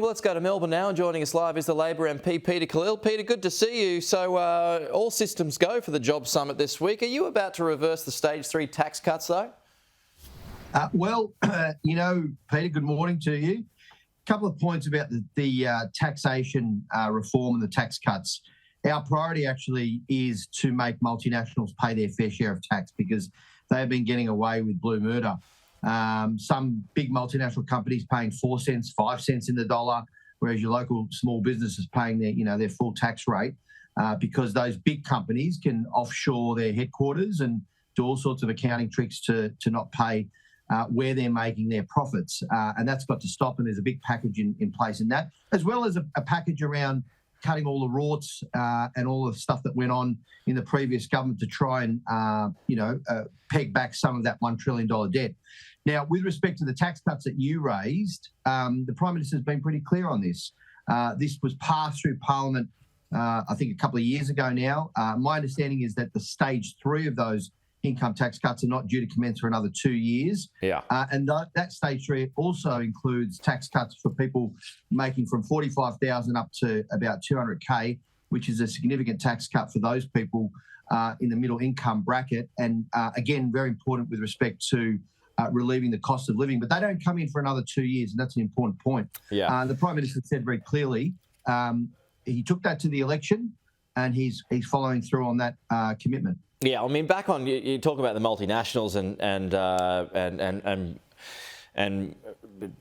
Well, let's go to Melbourne now, and joining us live is the Labor MP, Peter Khalil. Peter, good to see you. So all systems go for the Job Summit this week. Are you about to reverse the Stage 3 tax cuts, though? Peter, good morning to you. A couple of points about the taxation reform and the tax cuts. Our priority actually is to make multinationals pay their fair share of tax because they have been getting away with blue murder. Some big multinational companies paying 4 cents, 5 cents in the dollar, whereas your local small business is paying their full tax rate because those big companies can offshore their headquarters and do all sorts of accounting tricks to not pay where they're making their profits. And that's got to stop, and there's a big package in place in that, as well as a package around cutting all the rorts and all the stuff that went on in the previous government to try and, peg back some of that $1 trillion debt. Now, with respect to the tax cuts that you raised, the Prime Minister has been pretty clear on this. This was passed through Parliament, I think, a couple of years ago now. My understanding is that the Stage 3 of those income tax cuts are not due to commence for another 2 years. Yeah. And that Stage 3 also includes tax cuts for people making from $45,000 up to about $200K, which is a significant tax cut for those people in the middle income bracket. And again, very important with respect to relieving the cost of living. But they don't come in for another 2 years, and that's an important point. Yeah. The Prime Minister said very clearly he took that to the election, and he's following through on that commitment. Yeah, I mean, back on you talk about the multinationals and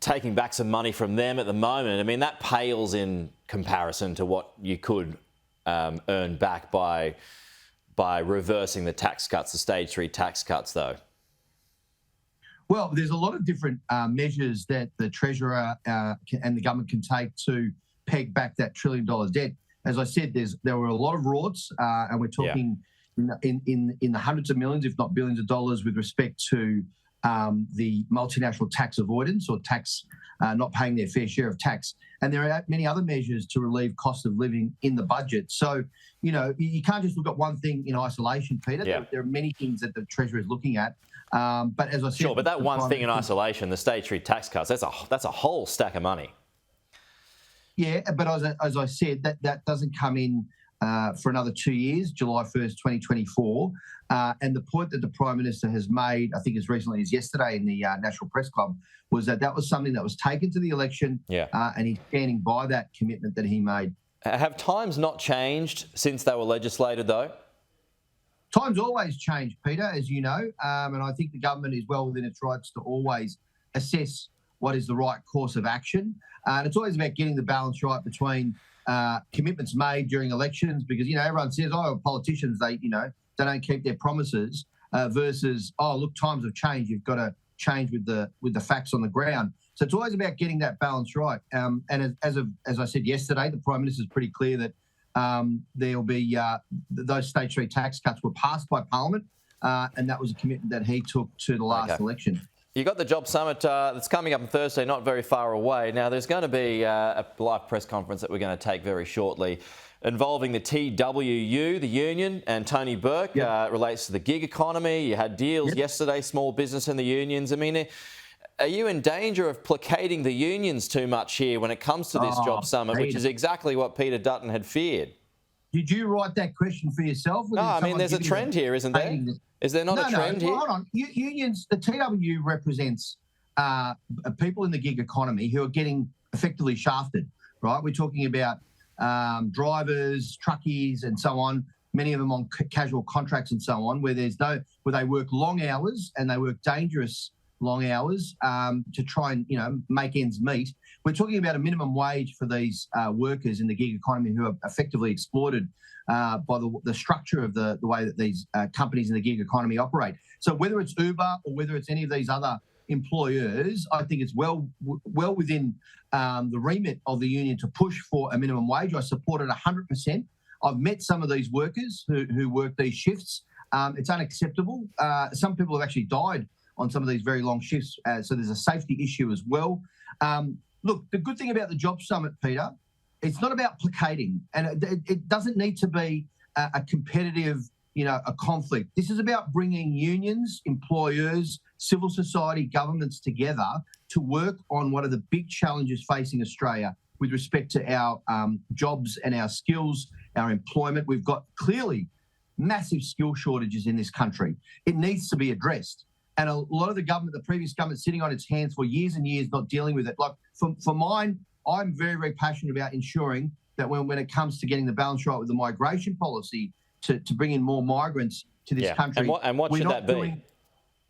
taking back some money from them at the moment. I mean, that pales in comparison to what you could earn back by reversing the tax cuts, the Stage 3 tax cuts, though. Well, there's a lot of different measures that the Treasurer and the government can take to peg back that $1 trillion debt. As I said, there were a lot of rorts, and we're talking in the hundreds of millions, if not billions of dollars, with respect to the multinational tax avoidance or tax not paying their fair share of tax. And there are many other measures to relieve cost of living in the budget. So, you can't just look at one thing in isolation, Peter. Yeah. There are many things that the Treasurer is looking at. But as I said, sure, but that one thing in isolation, the Stage 3 tax cuts, that's a whole stack of money. Yeah, but as I said, that doesn't come in for another 2 years, July 1st, 2024. And the point that the Prime Minister has made, I think as recently as yesterday in the National Press Club, was that was something that was taken to the election, and he's standing by that commitment that he made. Have times not changed since they were legislated, though? Times always change, Peter, as you know, and I think the government is well within its rights to always assess what is the right course of action. And it's always about getting the balance right between commitments made during elections, because everyone says, politicians they don't keep their promises, versus look, times have changed. You've got to change with the facts on the ground. So it's always about getting that balance right. And as I said yesterday, the Prime Minister is pretty clear that there'll be those Stage 3 tax cuts were passed by Parliament, and that was a commitment that he took to the last election. You got the Job Summit that's coming up on Thursday, not very far away. Now, there's going to be a live press conference that we're going to take very shortly involving the TWU, the union, and Tony Burke. Relates to the gig economy. You had deals yesterday, small business and the unions. I mean, are you in danger of placating the unions too much here when it comes to this Job Summit, Peter, which is exactly what Peter Dutton had feared? Did you write that question for yourself? No, I mean, there's a trend here, isn't there? Is there not a trend here? Hold on. Unions, the TWU represents people in the gig economy who are getting effectively shafted, right? We're talking about drivers, truckies, and so on. Many of them on casual contracts and so on, where they work long hours and they work dangerous long hours to try and make ends meet. We're talking about a minimum wage for these workers in the gig economy who are effectively exploited by the structure of the way that these companies in the gig economy operate. So whether it's Uber or whether it's any of these other employers, I think it's well within the remit of the union to push for a minimum wage. I support it 100%. I've met some of these workers who work these shifts. It's unacceptable. Some people have actually died on some of these very long shifts. So there's a safety issue as well. Look, the good thing about the Job Summit, Peter, it's not about placating, and it doesn't need to be a competitive, a conflict. This is about bringing unions, employers, civil society, governments together to work on one of the big challenges facing Australia, with respect to our jobs and our skills, our employment. We've got clearly massive skill shortages in this country. It needs to be addressed. And a lot of the previous government, sitting on its hands for years and years, not dealing with it. Like for mine, I'm very, very passionate about ensuring that when it comes to getting the balance right with the migration policy to bring in more migrants to this country. And what should that be?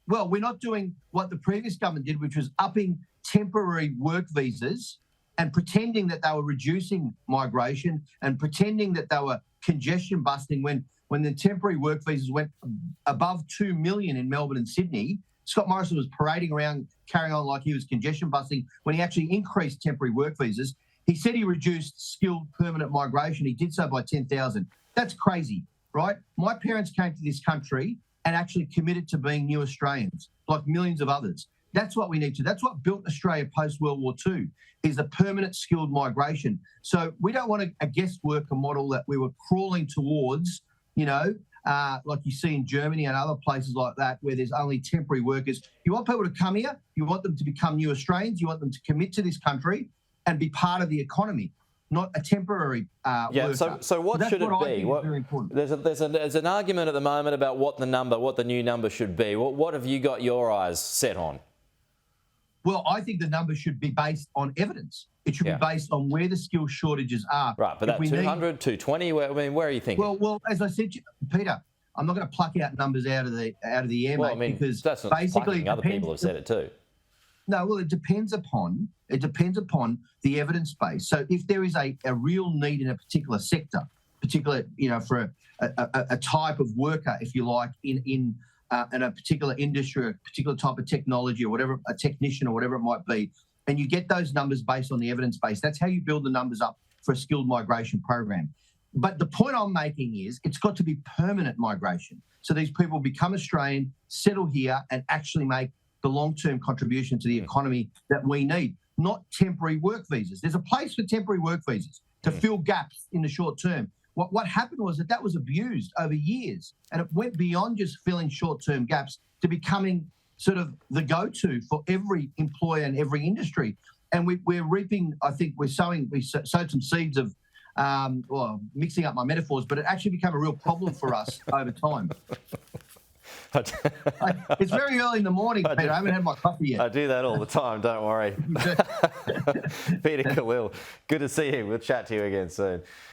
Well, we're not doing what the previous government did, which was upping temporary work visas and pretending that they were reducing migration and pretending that they were congestion busting when the temporary work visas went above 2 million in Melbourne and Sydney. Scott Morrison was parading around, carrying on like he was congestion busting when he actually increased temporary work visas. He said he reduced skilled permanent migration. He did so by 10,000. That's crazy, right? My parents came to this country and actually committed to being new Australians, like millions of others. That's what we need to. That's what built Australia post-World War II, is a permanent skilled migration. So we don't want a guest worker model that we were crawling towards, like you see in Germany and other places like that, where there's only temporary workers. You want people to come here. You want them to become new Australians. You want them to commit to this country and be part of the economy, not a temporary worker. So what should it be? Very important. There's an argument at the moment about what the new number should be. What have you got your eyes set on? Well, I think the number should be based on evidence. It should be based on where the skill shortages are. Right, but that 200, 220, where are you thinking? Well, as I said, Peter, I'm not going to pluck out numbers out of the air, mate, because that's not basically other people have said it too. No, well, it depends upon the evidence base. So if there is a real need in a particular sector, for a type of worker, if you like, in a particular industry, a particular type of technology or whatever, a technician or whatever it might be, and you get those numbers based on the evidence base. That's how you build the numbers up for a skilled migration program. But the point I'm making is it's got to be permanent migration. So these people become Australian, settle here, and actually make the long-term contribution to the economy that we need, not temporary work visas. There's a place for temporary work visas to fill gaps in the short term. What happened was that was abused over years, and it went beyond just filling short-term gaps to becoming sort of the go-to for every employer and every industry. And we're reaping, I think we sowed some seeds of, mixing up my metaphors, but it actually became a real problem for us over time. It's very early in the morning, Peter. I haven't had my coffee yet. I do that all the time, don't worry. Peter Khalil, good to see you. We'll chat to you again soon.